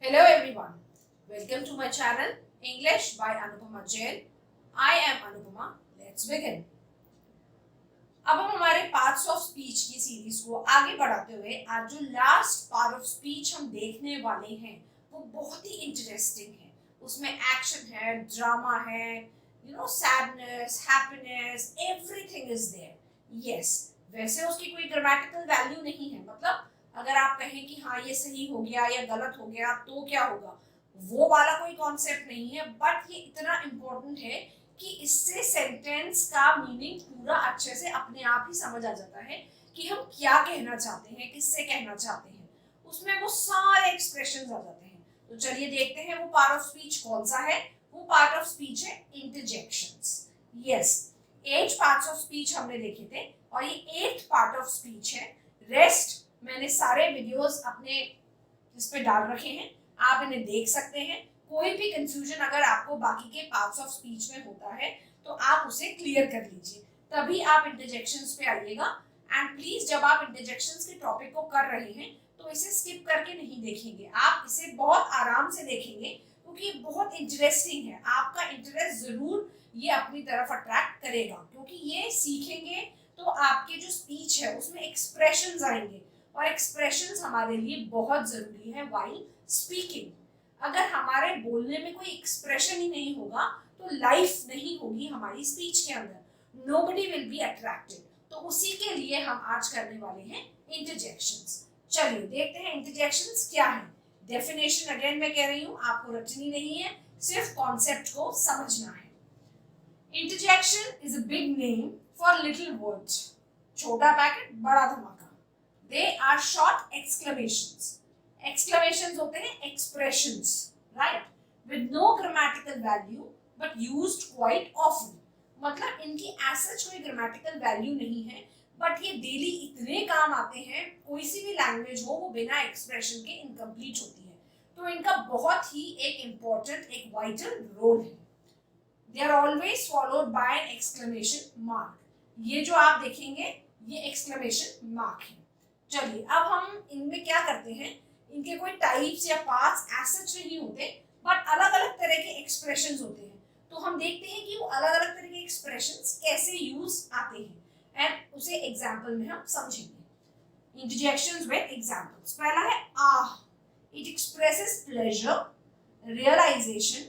Hello everyone, welcome to my channel English by Anupamajain. I am Anupama. Let's begin. अब हम हमारे parts of speech की series को आगे बढ़ाते हुए आज जो लास्ट पार्ट ऑफ स्पीच हम देखने वाले हैं वो बहुत ही इंटरेस्टिंग है. उसमें एक्शन है, ड्रामा है, sadness, happiness, everything is there. Yes, वैसे उसकी कोई ग्रामेटिकल वैल्यू नहीं है. मतलब अगर आप कहें कि हाँ ये सही हो गया या गलत हो गया तो क्या होगा, वो वाला कोई कॉन्सेप्ट नहीं है. बट ये इतना इम्पोर्टेंट है कि इससे सेंटेंस का मीनिंग पूरा अच्छे से अपने आप ही समझ आ जाता है कि हम क्या कहना चाहते हैं, किससे कहना चाहते हैं. उसमें वो सारे एक्सप्रेशंस आ जाते हैं. तो चलिए देखते हैं वो पार्ट ऑफ स्पीच कौन सा है. वो पार्ट ऑफ स्पीच है interjections. Yes, 8 parts of speech हमने देखे थे और ये 8th पार्ट ऑफ स्पीच है. रेस्ट मैंने सारे वीडियोस अपने इस पे डाल रखे हैं, आप इन्हें देख सकते हैं. कोई भी कंफ्यूजन अगर आपको बाकी के पार्ट्स ऑफ स्पीच में होता है तो आप उसे क्लियर कर लीजिए, तभी आप इंटरजेक्शंस पे आइएगा. एंड प्लीज जब आप इंटरजेक्शंस के टॉपिक को कर रहे हैं तो इसे स्किप करके नहीं देखेंगे, आप इसे बहुत आराम से देखेंगे क्योंकि बहुत इंटरेस्टिंग है. आपका इंटरेस्ट जरूर ये अपनी तरफ अट्रैक्ट करेगा क्योंकि ये सीखेंगे तो आपके जो स्पीच है उसमें एक्सप्रेशंस आएंगे और एक्सप्रेशंस हमारे लिए बहुत जरूरी है व्हाइल स्पीकिंग. अगर हमारे बोलने में कोई एक्सप्रेशन ही नहीं होगा तो लाइफ नहीं होगी हमारी स्पीच के अंदर. Nobody will be attracted. तो उसी के लिए हम आज करने वाले हैं इंटरजेक्शंस. चलिए देखते हैं इंटरजेक्शंस क्या है. डेफिनेशन अगेन मैं कह रही हूँ, आपको रटनी नहीं है, सिर्फ कॉन्सेप्ट को समझना है. Interjection is a big name for little words. छोटा पैकेट बड़ा धमाका. They are short exclamations. Exclamations होते हैं expressions, right? With no grammatical value but used quite often. मतलब इनकी as such कोई grammatical value नहीं है, but ये daily इतने काम आते हैं, कोई सी भी language हो वो बिना expression के incomplete होती है. तो इनका बहुत ही एक important, एक vital role है. They are always followed by an exclamation mark. ये जो आप देखेंगे ये exclamation mark है. चलिए अब हम इनमें क्या करते हैं, इनके कोई टाइप्स या पार्ट्स एज सच नहीं होते बट अलग अलग तरह के एक्सप्रेशंस होते हैं. तो हम देखते हैं कि वो अलग अलग तरह के एक्सप्रेशंस कैसे यूज आते हैं एंड उसे एग्जांपल में हम समझेंगे. Interjections with examples. पहला है ah. It expresses pleasure, realisation,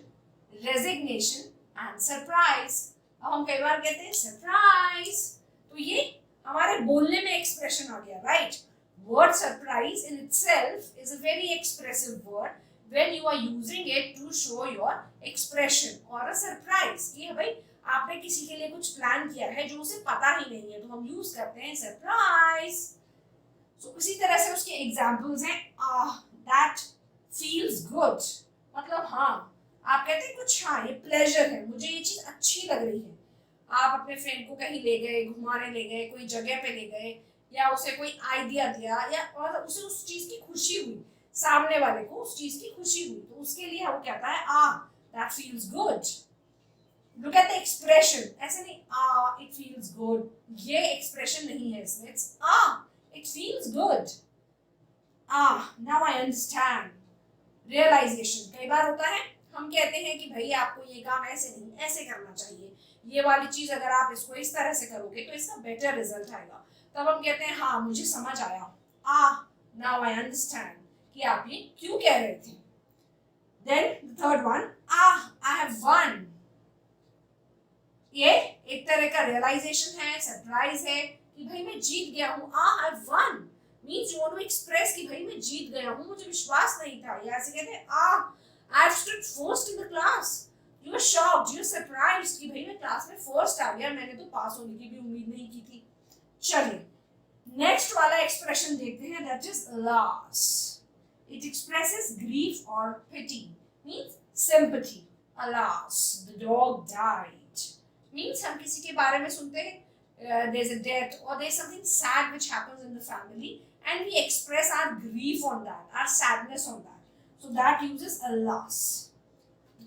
resignation and surprise. अब हम कई बार कहते हैं सरप्राइज, तो ये हमारे बोलने में एक्सप्रेशन आ गया, right? Word surprise in itself is a very expressive word when you are using it to show your expression or a surprise. ये भाई आपने किसी के लिए कुछ प्लान किया है जो उसे पता ही नहीं है तो हम यूज करते हैं सरप्राइज. So उसी तरह से उसके एग्जांपल्स हैं. that feels good. मतलब हाँ, आप कहते हैं कुछ हाँ ये प्लेजर है, मुझे ये चीज अच्छी लग रही है. आप अपने फ्रेंड को कहीं ले गए, घुमाने ले गए, कोई जगह पे ले गए या उसे कोई आइडिया दिया या और उसे उस चीज की खुशी हुई, सामने वाले को उस चीज की खुशी हुई, तो उसके लिए वो कहता है that feels good. Look at the expression. ऐसे नहीं इट फील्स गुड, ये एक्सप्रेशन नहीं है इसमें. It's it feels good. Now I understand. Realisation. कई बार होता है हम कहते हैं कि भाई आपको ये काम ऐसे नहीं ऐसे करना चाहिए, ये वाली चीज अगर आप इसको इस तरह से करोगे तो इसका बेटर रिजल्ट आएगा. तब हम कहते हैं हाँ मुझे समझ आया, नाउ आई अंडरस्टैंड कि आप ये क्यों कह रहे थे. Then third one, I have won. ये एक तरह का रियलाइजेशन है, सरप्राइज है कि भाई मैं जीत गया हूँ. I have won means you want to express कि भाई मैं जीत गया हूँ, मुझे विश्वास नहीं था. या ऐसे कहते हैं I have stood first in the class. You are shocked, you are surprised कि भाई मैं क्लास में फर्स्ट आ गया, मैंने तो पास होने की भी उम्मीद नहीं की थी. चलिए नेक्स्ट वाला एक्सप्रेशन देखते हैं, that is alas. It expresses grief और pity, means sympathy. Alas the dog died means हम किसी के बारे में सुनते हैं, देयर इज अ डेथ और there is something sad which happens in the family and we express our grief on that, our sadness on that. So that uses alas.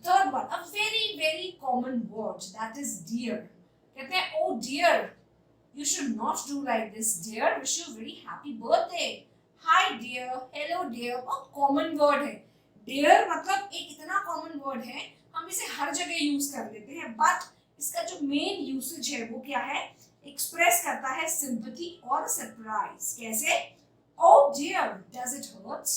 Third one, a very very common word, that is dear. कहते हैं oh dear, you should not do like this dear, wish you very happy birthday. Hi dear, hello dear, बहुत common word है. Dear मतलब एक इतना common word है, हम इसे हर जगह यूज कर लेते हैं, बट इसका जो मेन यूसेज है वो क्या है, एक्सप्रेस करता है सिंपैथी और सरप्राइज। कैसे? Oh dear, does it hurts?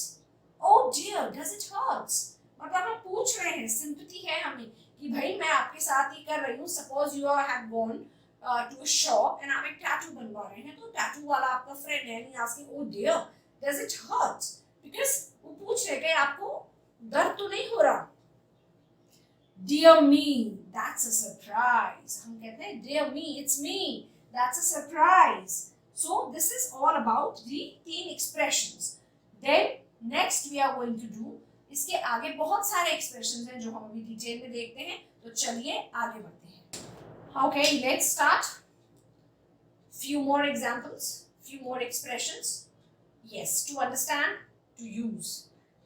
Oh dear, does it hurts? मतलब हम पूछ रहे हैं, सिंपैथी है हमें कि भाई मैं आपके साथ ये कर रही हूँ। Suppose you have gone to a shop and आप एक टैटू बनवा रहे हैं, तो टैटू वाला आपका फ्रेंड है, and asking oh dear, does it hurt? Because वो पूछ रहे कि आपको दर्द तो नहीं हो रहा। Dear me, that's a surprise. हम कहते हैं dear me, it's me, that's a surprise. So this is all about the 3 expressions. Then next we are going to do, इसके आगे बहुत सारे expressions हैं जो हम अभी डिटेल में देखते हैं, तो चलिए आगे बढ़ते हैं। Okay, let's start. Few more examples, few more expressions. Yes, to understand, to use.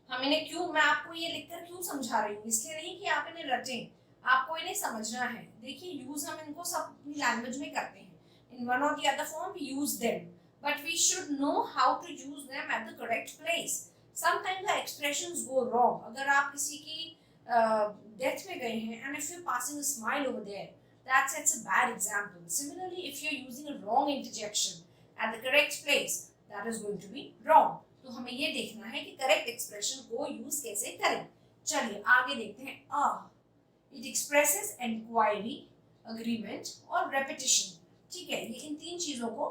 हम इन्हें क्यों, मैं आपको ये लिखकर क्यों समझा रही हूँ, इसलिए नहीं कि आप इन्हें रटें, आपको इन्हें समझना है। देखिए यूज हम इनको सब अपनी लैंग्वेज में करते हैं, इन वन और the other form we use them, but we should know how to use them at the correct place. Sometimes the expressions go wrong. अगर आप किसी की डेथ में गए हैं and if you passing a smile over there, that's a bad example. Similarly, if you're using a wrong interjection at the correct place, that is going to be wrong. तो हमें ये देखना है कि करेक्ट एक्सप्रेशन को use कैसे करें। चलिए आगे देखते हैं। इट एक्सप्रेसेस इंक्वायरी, अग्रीमेंट और रेपिटेशन। ठीक है, ये इन 3 चीजों को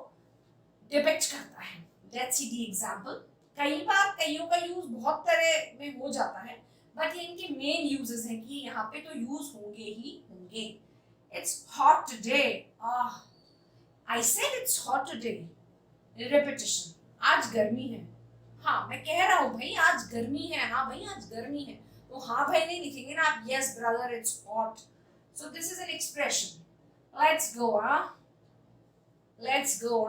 डिपिक्ट करता है। Let's see the example. कई बार कईयों का यूज बहुत तरह में हो जाता है, बट ये इनके मेन यूजेस हैं कि यहाँ पे तो यूज होंगे ही होंगे। It's hot today. I said it's hot today. Repetition, आज गर्मी है। हाँ मैं कह रहा हूँ भाई आज गर्मी है, हाँ भाई आज गर्मी है, तो हाँ भाई नहीं लिखेंगे ना आप, yes brother it's hot. So this is an expression. Let's go, let's go.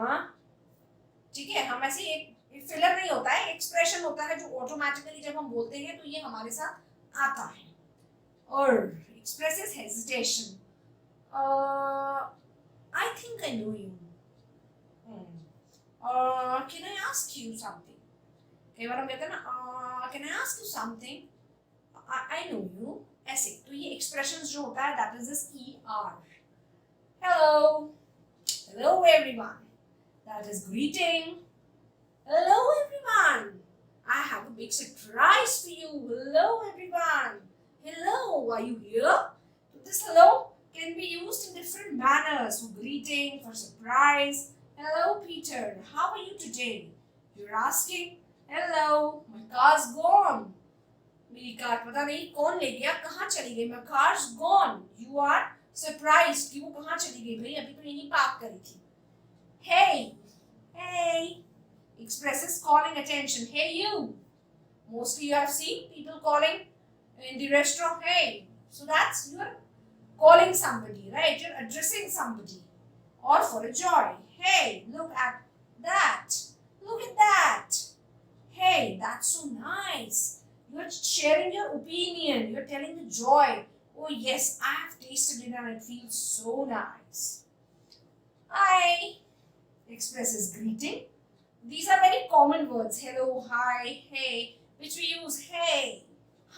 ठीक है, हम ऐसे एक फिलर नहीं होता है, एक्सप्रेशन होता है जो ऑटोमेटिकली जब हम बोलते हैं तो ये हमारे साथ आता है। और expresses hesitation. I think I know you. Can I ask you something. कई बार हम कहते हैं ना, can I ask you something, I know you, ऐसे। तो ये एक्सप्रेशंस जो होता है that is this ER। Hello, hello everyone, that is greeting. Hello everyone, I have a big surprise for you. Hello everyone, hello, are you here? तो this hello can be used in different manners, for greeting, for surprise. Hello Peter, how are you today? You're asking, hello, my car's gone. मेरी car पता नहीं कौन ले गया, कहाँ चली गई, my car's gone. You are surprised कि वो कहाँ चली गई, भाई अभी तो यहीं पार्क करी थी। Hey, hey, expresses calling attention. Hey you. Mostly you have seen people calling in the restaurant, hey. So that's your calling somebody, right? You're addressing somebody. Or for a joy. Hey, look at that. Look at that. Hey, that's so nice. You're sharing your opinion. You're telling the joy. Oh yes, I have tasted it and it feels so nice. Hi expresses greeting. These are very common words. Hello, hi, hey, which we use hey,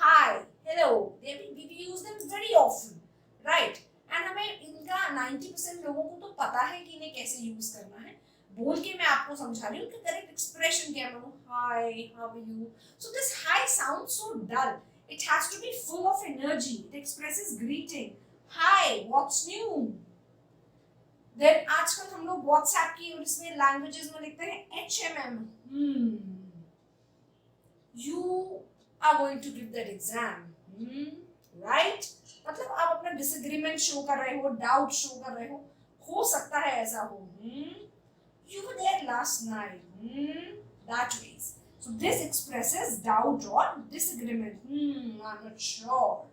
hi, hello. We use them very often. Right and हमें इनका 90% लोगों को तो पता है कि इन्हें कैसे यूज करना है। बोल के मैं आपको समझा रही हूँ कि करेक्ट एक्सप्रेशन क्या है। Hi, how are you? So this hi sounds so dull, it has to be full of energy. It expresses greeting. Hi, what's new? Then आजकल हम लोग व्हाट्सएप की और इसमें लैंग्वेजेस में लिखते हैं HMM। You are going to give that exam, right? मतलब आप अपना डिसएग्रीमेंट शो कर रहे हो, डाउट शो कर रहे हो सकता है ऐसा हो। You were there last night. That ways. So this expresses doubt or disagreement. I'm not sure.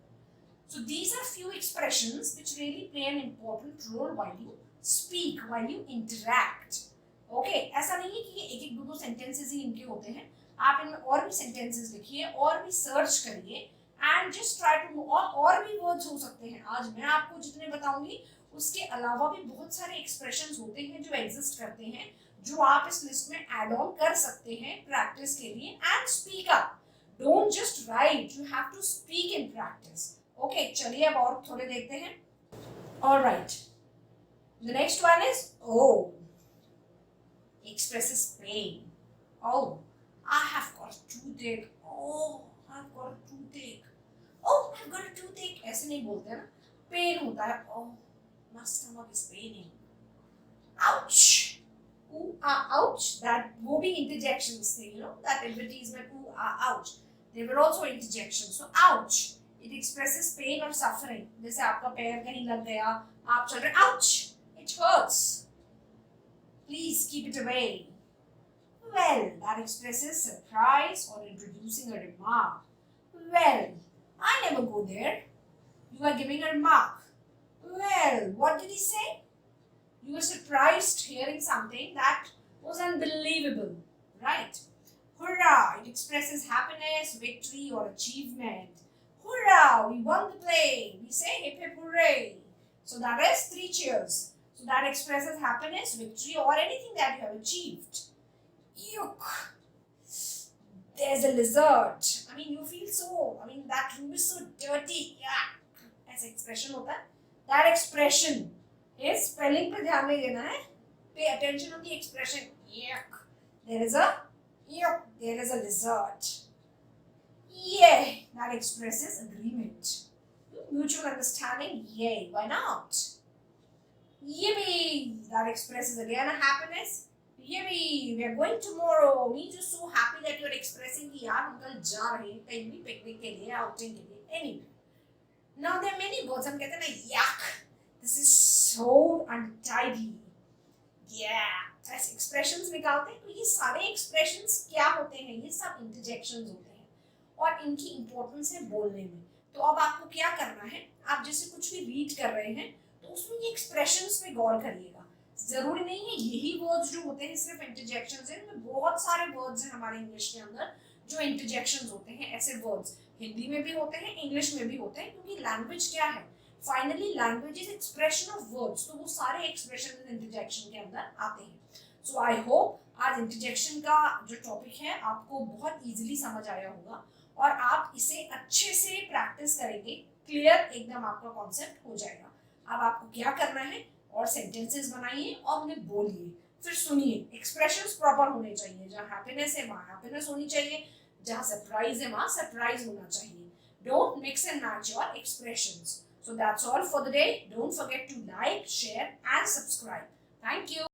So these are few expressions which really play an important role while you speak, while you interact. Okay? ऐसा नहीं है कि ये एक एक दो sentences ही इनके होते हैं। आप इनमें और भी sentences लिखिए और भी search करिए and just try to और भी words हो सकते हैं। आज मैं आपको जितने बताऊंगी उसके अलावा भी बहुत सारे expressions होते हैं जो exist करते हैं, जो आप इस लिस्ट में add on कर सकते हैं प्रैक्टिस के लिए। and speak up, Don't just write, you have to speak in practice. Okay, चलिए अब और थोड़े देखते हैं. All right. The next one is oh. Expresses pain. Oh, I have got a toothache. Oh, I've got a toothache. Oh, I've got a toothache. ऐसे नहीं बोलते ना. Pain होता है. Oh, my stomach is paining. Ouch. Ooh, ouch. That वो भी interjections थे, you know. That advertisement. Ooh, ouch. They were also interjections. So ouch. It expresses pain or suffering. जैसे आपका पैर कहीं लग गया, आप चल रहे, ouch. It hurts. Please keep it away. Well, that expresses surprise or introducing a remark. Well, I never go there. You are giving a remark. Well, what did he say? You were surprised hearing something that was unbelievable, right? Hurrah! It expresses happiness, victory, or achievement. Hurrah! We won the play. We say hip hip hooray. So that is 3 cheers. So that expresses happiness, victory, or anything that you have achieved. Yuck! There's a lizard. I mean, you feel so. I mean, that room is so dirty. Yuck! As expression होता है. That expression is spelling पे ध्यान नहीं देना है. Pay attention on the expression. Yuck! There is a yuck. There is a lizard. Yeah, that expresses agreement. Mutual understanding. Yay! Why not? Yippee! That expresses again a happiness. Yippee! We are going tomorrow. We just so happy that you are expressing कि यार हम कल जा रहे हैं कहीं भी picnic के लिए, outing के लिए, anyway. Now there are many words हम कहते हैं ना yuck. This is so untidy. Yeah. ऐसे expressions निकालते हैं तो ये सारे expressions क्या होते हैं? ये सब interjections होते हैं और इनकी importance है बोलने में. तो अब आपको क्या करना है? आप जैसे कुछ भी read कर रहे हैं तो उसमें ये एक्सप्रेशंस पे गौर करिएगा. जरूरी नहीं है यही वर्ड्स जो होते हैं सिर्फ इंटरजेक्शंस हैं. इनमें बहुत सारे वर्ड्स हैं हमारे इंग्लिश के अंदर जो इंटरजेक्शंस होते हैं. ऐसे वर्ड्स हिंदी में भी होते हैं, इंग्लिश में भी होते हैं, क्योंकि लैंग्वेज क्या है? Finally language is expression of words. तो वो सारे एक्सप्रेशन इंटरजेक्शन के अंदर आते हैं. सो आई होप आज इंटरजेक्शन का जो टॉपिक है आपको बहुत इजीली समझ आया होगा और आप इसे अच्छे से प्रैक्टिस करेंगे. क्लियर एकदम आपका कॉन्सेप्ट हो जाएगा. अब आपको क्या करना है और सेंटेंसेस बनाइए और उन्हें बोलिए, फिर सुनिए. एक्सप्रेशंस प्रॉपर होने चाहिए. जहाँ हैप्पीनेस है वहाँ हैप्पीनेस होनी चाहिए, जहाँ सरप्राइज है वहाँ सरप्राइज होना चाहिए. Don't mix and match your expressions. So that's all for the day. Don't forget to like, share and subscribe. Thank you.